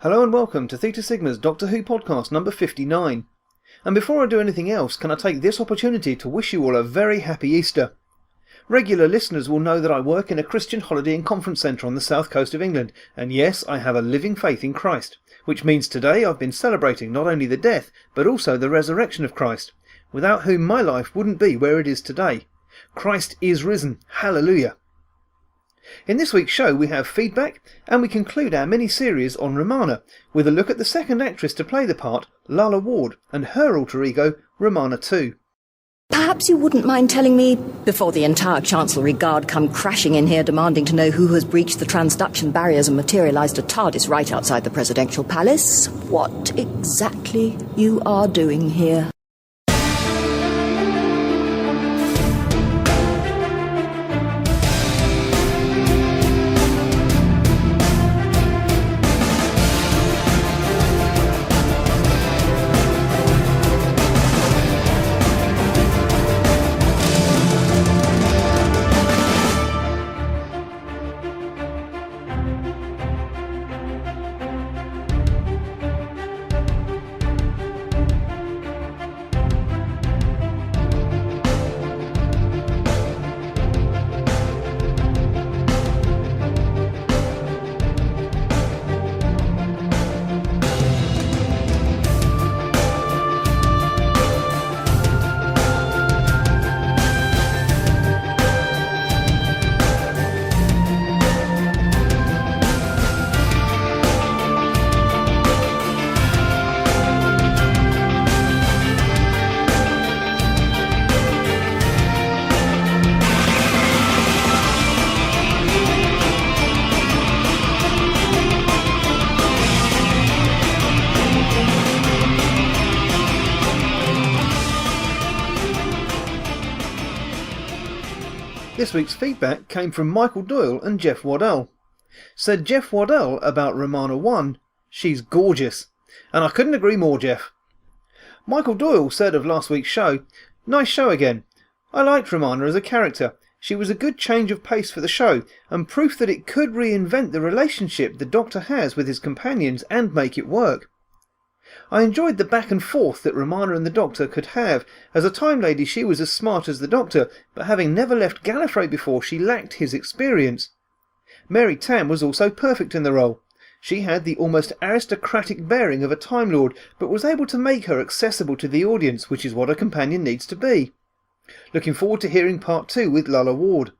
Hello and welcome to Theta Sigma's Doctor Who podcast number 59. And before I do anything else, can I take this opportunity to wish you all a very happy Easter. Regular listeners will know that I work in a Christian holiday and conference centre on the south coast of England, and yes, I have a living faith in Christ, which means today I've been celebrating not only the death, but also the resurrection of Christ, without whom my life wouldn't be where it is today. Christ is risen. Hallelujah. In this week's show we have feedback, and we conclude our mini-series on Romana, with a look at the second actress to play the part, Lalla Ward, and her alter ego, Romana II. Perhaps you wouldn't mind telling me, before the entire Chancellery Guard come crashing in here demanding to know who has breached the transduction barriers and materialised a TARDIS right outside the presidential palace, what exactly you are doing here. This week's feedback came from Michael Doyle and Jeff Waddell. Said Jeff Waddell about Romana I, she's gorgeous. And I couldn't agree more, Jeff. Michael Doyle said of last week's show, nice show again. I liked Romana as a character. She was a good change of pace for the show, and proof that it could reinvent the relationship the Doctor has with his companions and make it work. I enjoyed the back and forth that Romana and the Doctor could have. As a Time Lady she was as smart as the Doctor, but having never left Gallifrey before she lacked his experience. Mary Tam was also perfect in the role. She had the almost aristocratic bearing of a Time Lord, but was able to make her accessible to the audience, which is what a companion needs to be. Looking forward to hearing part 2 with Lalla Ward.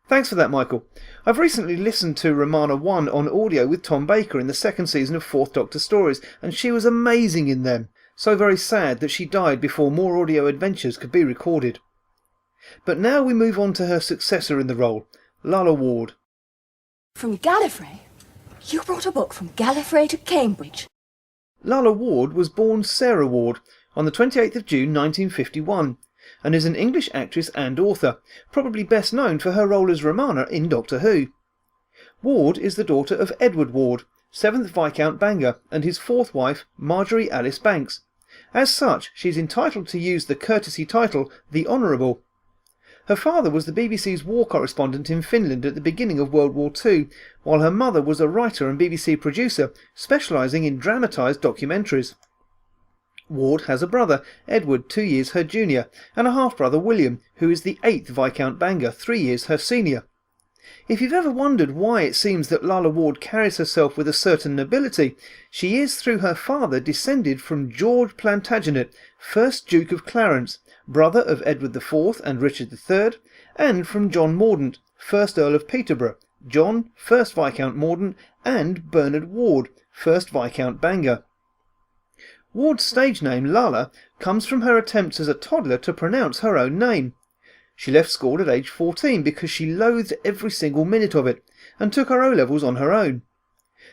Thanks for that, Michael. I've recently listened to Romana I on audio with Tom Baker in the second season of 4th Doctor stories, and she was amazing in them. So very sad that she died before more audio adventures could be recorded. But now we move on to her successor in the role, Lalla Ward. From Gallifrey? You brought a book from Gallifrey to Cambridge? Lalla Ward was born Sarah Ward on the 28th of June 1951, and is an English actress and author, probably best known for her role as Romana in Doctor Who. Ward is the daughter of Edward Ward, 7th Viscount Bangor, and his 4th wife, Marjorie Alice Banks. As such, she is entitled to use the courtesy title, the Honourable. Her father was the BBC's war correspondent in Finland at the beginning of World War II, while her mother was a writer and BBC producer, specialising in dramatised documentaries. Ward has a brother, Edward, 2 years her junior, and a half-brother, William, who is the 8th Viscount Bangor, 3 years her senior. If you've ever wondered why it seems that Lalla Ward carries herself with a certain nobility, she is, through her father, descended from George Plantagenet, 1st Duke of Clarence, brother of Edward IV and Richard III, and from John Mordaunt, 1st Earl of Peterborough, John, 1st Viscount Mordaunt, and Bernard Ward, 1st Viscount Bangor. Ward's stage name, Lalla, comes from her attempts as a toddler to pronounce her own name. She left school at age 14 because she loathed every single minute of it, and took her O-levels on her own.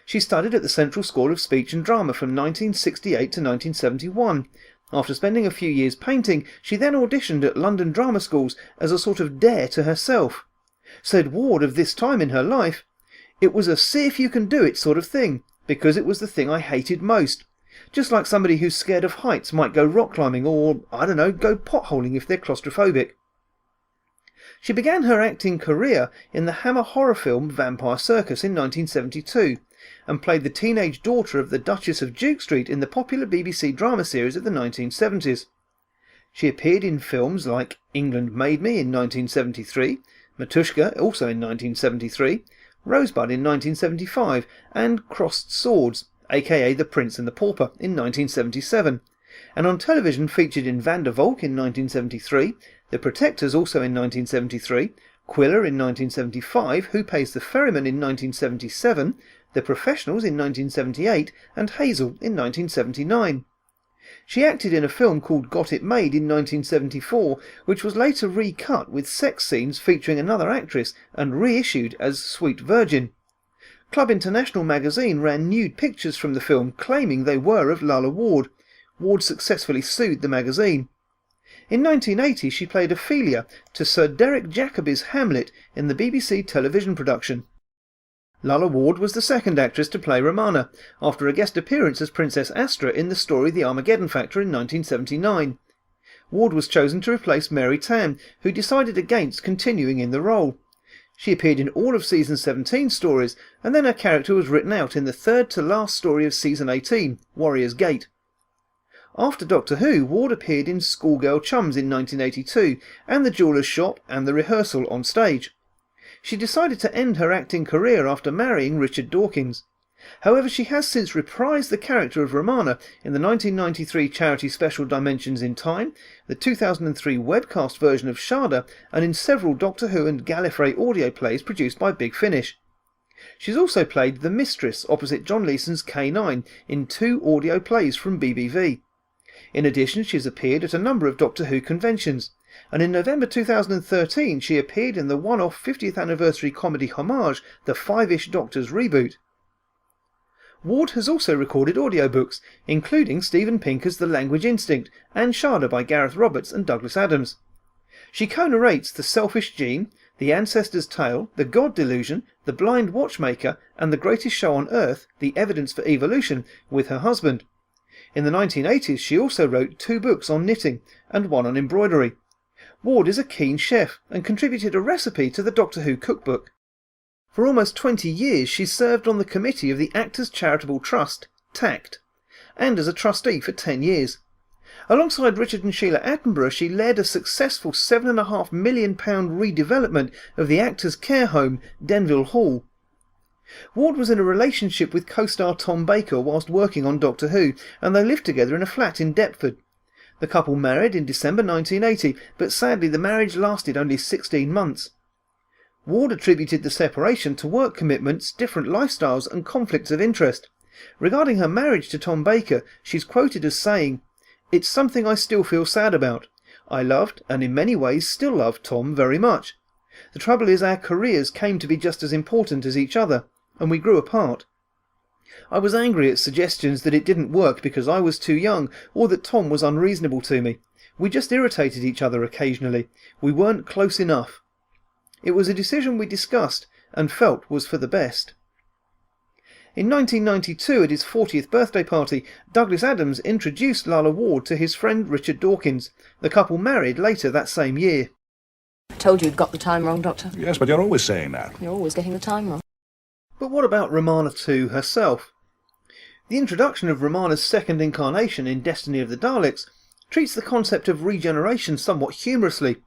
She studied at the Central School of Speech and Drama from 1968 to 1971. After spending a few years painting, she then auditioned at London drama schools as a sort of dare to herself. Said Ward of this time in her life, "It was a see if you can do it sort of thing, because it was the thing I hated most. Just like somebody who's scared of heights might go rock climbing or, I don't know, go potholing if they're claustrophobic." She began her acting career in the Hammer horror film Vampire Circus in 1972, and played the teenage daughter of the Duchess of Duke Street in the popular BBC drama series of the 1970s. She appeared in films like England Made Me in 1973, Matushka also in 1973, Rosebud in 1975, and Crossed Swords, aka The Prince and the Pauper, in 1977, and on television featured in Van der Valk in 1973, The Protectors also in 1973, Quiller in 1975, Who Pays the Ferryman in 1977, The Professionals in 1978, and Hazel in 1979. She acted in a film called Got It Made in 1974, which was later recut with sex scenes featuring another actress and reissued as Sweet Virgin. Club International magazine ran nude pictures from the film, claiming they were of Lalla Ward. Ward successfully sued the magazine. In 1980 she played Ophelia to Sir Derek Jacobi's Hamlet in the BBC television production. Lalla Ward was the second actress to play Romana, after a guest appearance as Princess Astra in the story The Armageddon Factor in 1979. Ward was chosen to replace Mary Tam, who decided against continuing in the role. She appeared in all of Season 17 stories, and then her character was written out in the third-to-last story of Season 18, Warrior's Gate. After Doctor Who, Ward appeared in Schoolgirl Chums in 1982, and The Jeweller's Shop and The Rehearsal on stage. She decided to end her acting career after marrying Richard Dawkins. However, she has since reprised the character of Romana in the 1993 charity special Dimensions in Time, the 2003 webcast version of Shada, and in several Doctor Who and Gallifrey audio plays produced by Big Finish. She's also played the Mistress opposite John Leeson's K9 in 2 audio plays from BBV. In addition, she has appeared at a number of Doctor Who conventions, and in November 2013 she appeared in the one-off 50th anniversary comedy homage, The Five-ish Doctors reboot. Ward has also recorded audiobooks, including Steven Pinker's The Language Instinct and Shada by Gareth Roberts and Douglas Adams. She co-narrates The Selfish Gene, The Ancestor's Tale, The God Delusion, The Blind Watchmaker, and The Greatest Show on Earth, The Evidence for Evolution, with her husband. In the 1980s she also wrote 2 books on knitting and 1 on embroidery. Ward is a keen chef and contributed a recipe to the Doctor Who cookbook. For almost 20 years she served on the committee of the Actors Charitable Trust, TACT, and as a trustee for 10 years. Alongside Richard and Sheila Attenborough, she led a successful £7.5 million redevelopment of the Actors' Care Home, Denville Hall. Ward was in a relationship with co-star Tom Baker whilst working on Doctor Who, and they lived together in a flat in Deptford. The couple married in December 1980, but sadly the marriage lasted only 16 months. Ward attributed the separation to work commitments, different lifestyles and conflicts of interest. Regarding her marriage to Tom Baker, she's quoted as saying, "It's something I still feel sad about. I loved, and in many ways still love, Tom very much. The trouble is our careers came to be just as important as each other, and we grew apart. I was angry at suggestions that it didn't work because I was too young, or that Tom was unreasonable to me. We just irritated each other occasionally. We weren't close enough. It was a decision we discussed and felt was for the best." In 1992, at his 40th birthday party, Douglas Adams introduced Lalla Ward to his friend Richard Dawkins. The couple married later that same year. I told you you'd got the time wrong, Doctor. Yes, but you're always saying that. You're always getting the time wrong. But what about Romana II herself? The introduction of Romana's second incarnation in Destiny of the Daleks treats the concept of regeneration somewhat humorously.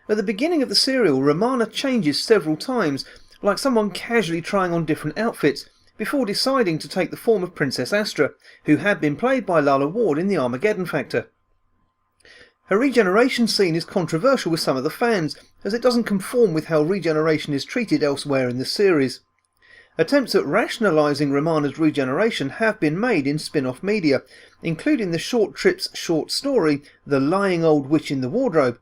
At the beginning of the serial, Romana changes several times, like someone casually trying on different outfits, before deciding to take the form of Princess Astra, who had been played by Lalla Ward in The Armageddon Factor. Her regeneration scene is controversial with some of the fans, as it doesn't conform with how regeneration is treated elsewhere in the series. Attempts at rationalising Romana's regeneration have been made in spin-off media, including the Short Trips short story The Lying Old Witch in the Wardrobe,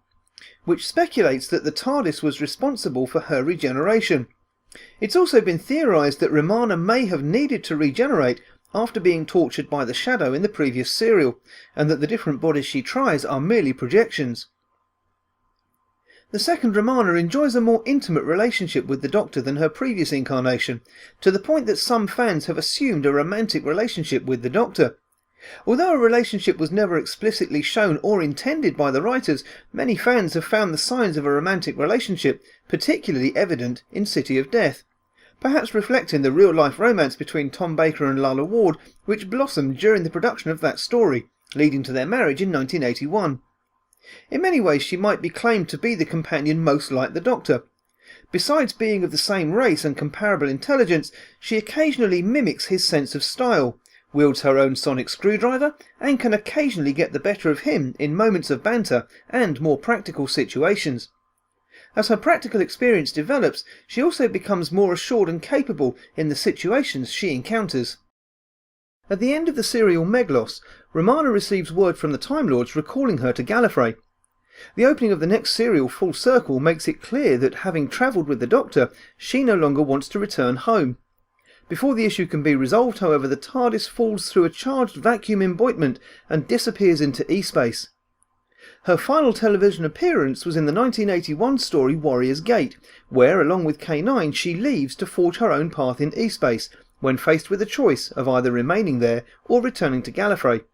which speculates that the TARDIS was responsible for her regeneration. It's also been theorised that Romana may have needed to regenerate after being tortured by the Shadow in the previous serial, and that the different bodies she tries are merely projections. The second Romana enjoys a more intimate relationship with the Doctor than her previous incarnation, to the point that some fans have assumed a romantic relationship with the Doctor. Although a relationship was never explicitly shown or intended by the writers, many fans have found the signs of a romantic relationship particularly evident in City of Death. perhaps reflecting the real-life romance between Tom Baker and Lalla Ward, which blossomed during the production of that story, leading to their marriage in 1981. In many ways she might be claimed to be the companion most like the Doctor. Besides being of the same race and comparable intelligence, she occasionally mimics his sense of style, wields her own sonic screwdriver, and can occasionally get the better of him in moments of banter and more practical situations. As her practical experience develops, she also becomes more assured and capable in the situations she encounters. At the end of the serial Meglos, Romana receives word from the Time Lords recalling her to Gallifrey. The opening of the next serial, Full Circle, makes it clear that, having travelled with the Doctor, she no longer wants to return home. Before the issue can be resolved, however, the TARDIS falls through a charged vacuum emboîtment and disappears into E-space. Her final television appearance was in the 1981 story Warrior's Gate, where, along with K9, she leaves to forge her own path in E-space, when faced with a choice of either remaining there or returning to Gallifrey.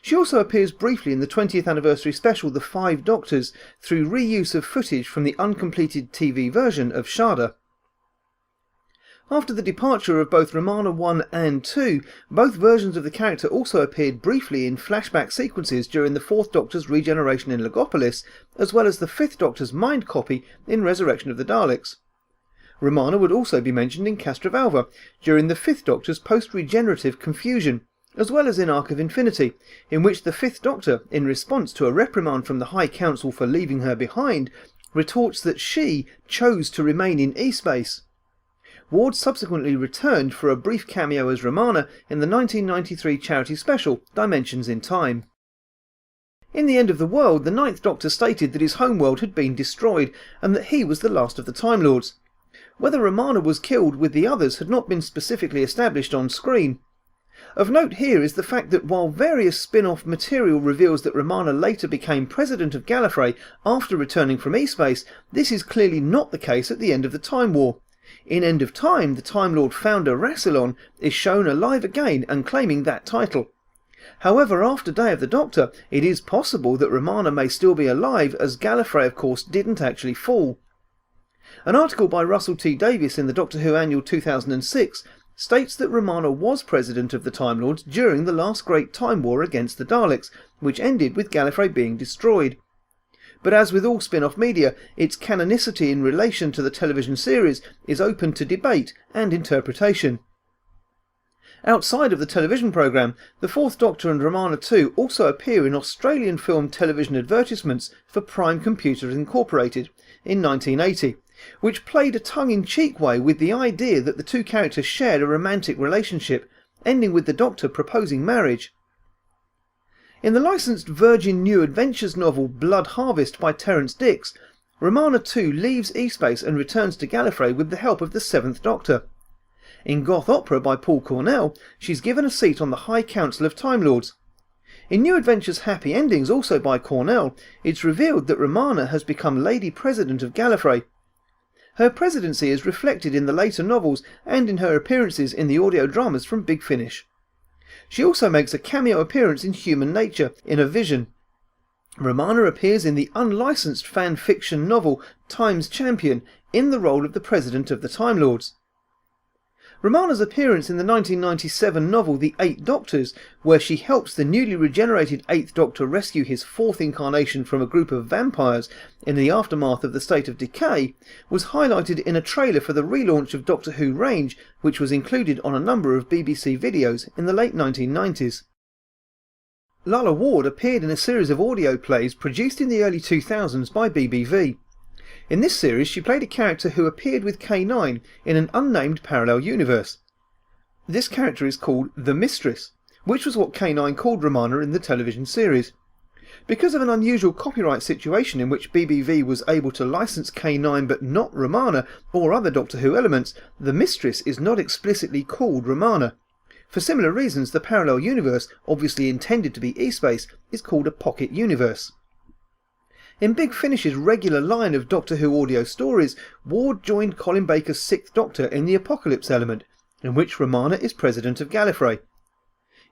She also appears briefly in the 20th anniversary special The Five Doctors through reuse of footage from the uncompleted TV version of Shada. After the departure of both Romana I and II, both versions of the character also appeared briefly in flashback sequences during the Fourth Doctor's regeneration in Logopolis, as well as the Fifth Doctor's mind copy in Resurrection of the Daleks. Romana would also be mentioned in Castrovalva during the Fifth Doctor's post-regenerative confusion, as well as in Arc of Infinity, in which the Fifth Doctor, in response to a reprimand from the High Council for leaving her behind, retorts that she chose to remain in E-space. Ward subsequently returned for a brief cameo as Romana in the 1993 charity special Dimensions in Time. In the End of the World, the Ninth Doctor stated that his homeworld had been destroyed, and that he was the last of the Time Lords. Whether Romana was killed with the others had not been specifically established on screen. Of note here is the fact that while various spin-off material reveals that Romana later became President of Gallifrey after returning from E-space, this is clearly not the case at the end of the Time War. In End of Time, the Time Lord founder Rassilon is shown alive again and claiming that title. However, after Day of the Doctor, it is possible that Romana may still be alive, as Gallifrey of course didn't actually fall. An article by Russell T. Davies in the Doctor Who Annual 2006 states that Romana was President of the Time Lords during the last Great Time War against the Daleks, which ended with Gallifrey being destroyed. But as with all spin-off media, its canonicity in relation to the television series is open to debate and interpretation. Outside of the television programme, the Fourth Doctor and Romana II also appear in Australian film television advertisements for Prime Computers Incorporated in 1980, which played a tongue-in-cheek way with the idea that the two characters shared a romantic relationship, ending with the Doctor proposing marriage. In the licensed Virgin New Adventures novel Blood Harvest by Terence Dicks, Romana II leaves E-space and returns to Gallifrey with the help of the Seventh Doctor. In Goth Opera by Paul Cornell, she's given a seat on the High Council of Time Lords. In New Adventures Happy Endings, also by Cornell, it's revealed that Romana has become Lady President of Gallifrey. Her presidency is reflected in the later novels and in her appearances in the audio dramas from Big Finish. She also makes a cameo appearance in Human Nature in A Vision. Romana appears in the unlicensed fan fiction novel Time's Champion in the role of the President of the Time Lords. Romana's appearance in the 1997 novel The Eight Doctors, where she helps the newly regenerated Eighth Doctor rescue his fourth incarnation from a group of vampires in the aftermath of the State of Decay, was highlighted in a trailer for the relaunch of Doctor Who Range, which was included on a number of BBC videos in the late 1990s. Lalla Ward appeared in a series of audio plays produced in the early 2000s by BBV. In this series she played a character who appeared with K9 in an unnamed parallel universe. This character is called The Mistress, which was what K9 called Romana in the television series. Because of an unusual copyright situation in which BBV was able to license K9 but not Romana or other Doctor Who elements, The Mistress is not explicitly called Romana. For similar reasons, the parallel universe, obviously intended to be E-space, is called a pocket universe. In Big Finish's regular line of Doctor Who audio stories, Ward joined Colin Baker's Sixth Doctor in the Apocalypse element, in which Romana is President of Gallifrey.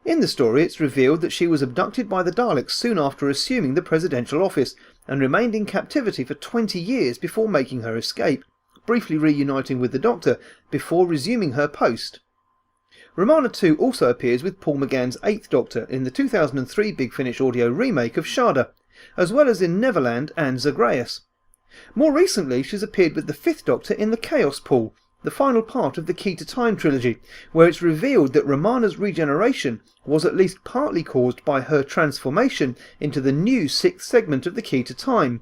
In the story it's revealed that she was abducted by the Daleks soon after assuming the presidential office, and remained in captivity for 20 years before making her escape, briefly reuniting with the Doctor before resuming her post. Romana II also appears with Paul McGann's 8th Doctor in the 2003 Big Finish audio remake of Shada, as well as in Neverland and Zagreus. More recently, she's appeared with the 5th Doctor in the Chaos Pool, the final part of the Key to Time trilogy, where it's revealed that Romana's regeneration was at least partly caused by her transformation into the new 6th segment of the Key to Time.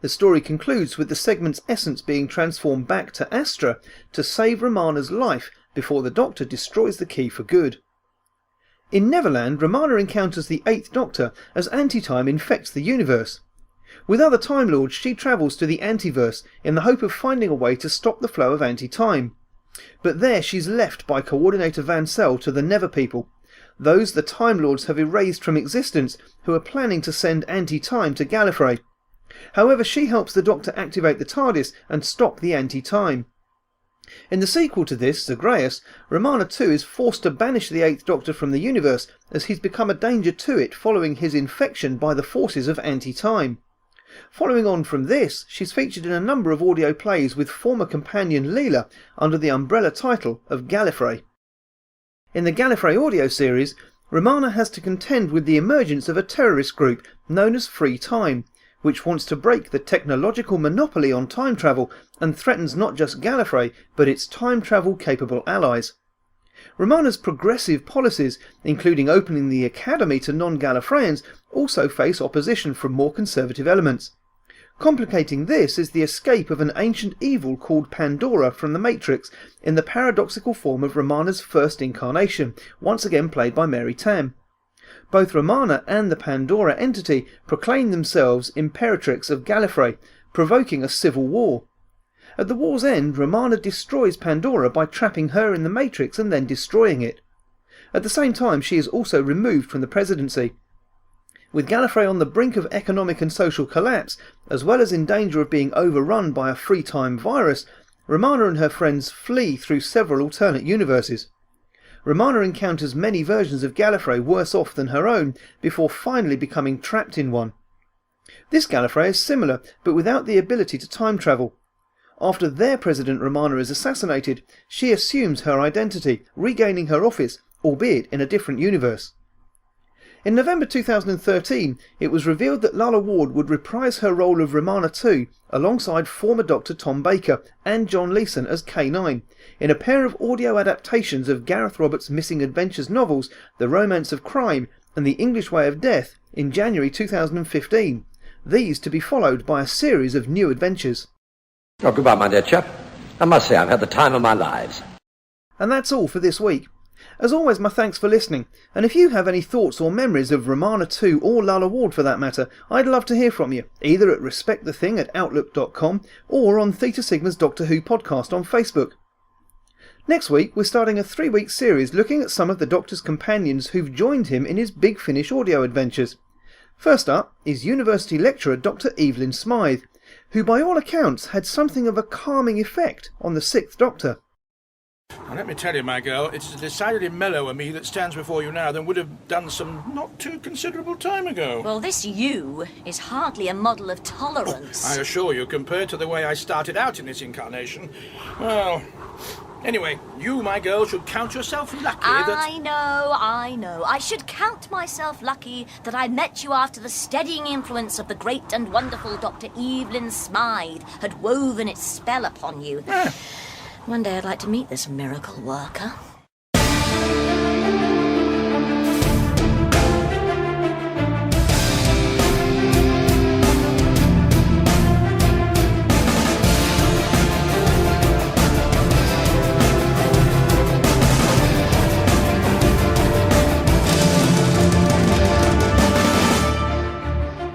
The story concludes with the segment's essence being transformed back to Astra to save Romana's life before the Doctor destroys the key for good. In Neverland, Romana encounters the 8th Doctor as anti-time infects the universe. With other Time Lords, she travels to the Antiverse in the hope of finding a way to stop the flow of anti-time. But there she's left by Coordinator Van Cell to the Never People, those the Time Lords have erased from existence, who are planning to send anti-time to Gallifrey. However, she helps the Doctor activate the TARDIS and stop the anti-time. In the sequel to this, Zagreus, Romana II is forced to banish the 8th Doctor from the universe as he's become a danger to it following his infection by the forces of anti-time. Following on from this, she's featured in a number of audio plays with former companion Leela under the umbrella title of Gallifrey. In the Gallifrey audio series, Romana has to contend with the emergence of a terrorist group known as Free Time, which wants to break the technological monopoly on time travel and threatens not just Gallifrey but its time travel capable allies. Romana's progressive policies, including opening the Academy to non-Gallifreyans, also face opposition from more conservative elements. Complicating this is the escape of an ancient evil called Pandora from the Matrix in the paradoxical form of Romana's first incarnation, once again played by Mary Tamm. Both Romana and the Pandora entity proclaim themselves Imperatrix of Gallifrey, provoking a civil war. At the war's end, Romana destroys Pandora by trapping her in the Matrix and then destroying it. At the same time, she is also removed from the presidency. With Gallifrey on the brink of economic and social collapse, as well as in danger of being overrun by a free-time virus, Romana and her friends flee through several alternate universes. Romana encounters many versions of Gallifrey worse off than her own, before finally becoming trapped in one. This Gallifrey is similar, but without the ability to time travel. After their President Romana is assassinated, she assumes her identity, regaining her office, albeit in a different universe. In November 2013, it was revealed that Lalla Ward would reprise her role of Romana II alongside former Doctor Tom Baker and John Leeson as K9, in a pair of audio adaptations of Gareth Roberts' Missing Adventures novels The Romance of Crime and The English Way of Death in January 2015, these to be followed by a series of new adventures. Oh, goodbye, my dear chap. I must say I've had the time of my lives. And that's all for this week. As always, my thanks for listening, and if you have any thoughts or memories of Romana II or Lalla Ward for that matter, I'd love to hear from you, either at respectthething@outlook.com or on Theta Sigma's Doctor Who podcast on Facebook. Next week, we're starting a 3-week series looking at some of the Doctor's companions who've joined him in his Big Finish audio adventures. First up is university lecturer Dr. Evelyn Smythe, who by all accounts had something of a calming effect on the 6th Doctor. Now, let me tell you, my girl, it's decidedly mellower me that stands before you now than would have done some not too considerable time ago. Well, this you is hardly a model of tolerance. I assure you, compared to the way I started out in this incarnation, well... Anyway, you, my girl, should count yourself lucky that... I know. I should count myself lucky that I met you after the steadying influence of the great and wonderful Dr. Evelyn Smythe had woven its spell upon you. One day I'd like to meet this miracle worker.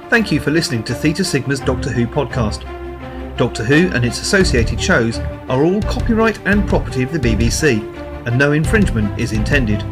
Thank you for listening to Theta Sigma's Doctor Who podcast. Doctor Who and its associated shows are all copyright and property of the BBC, and no infringement is intended.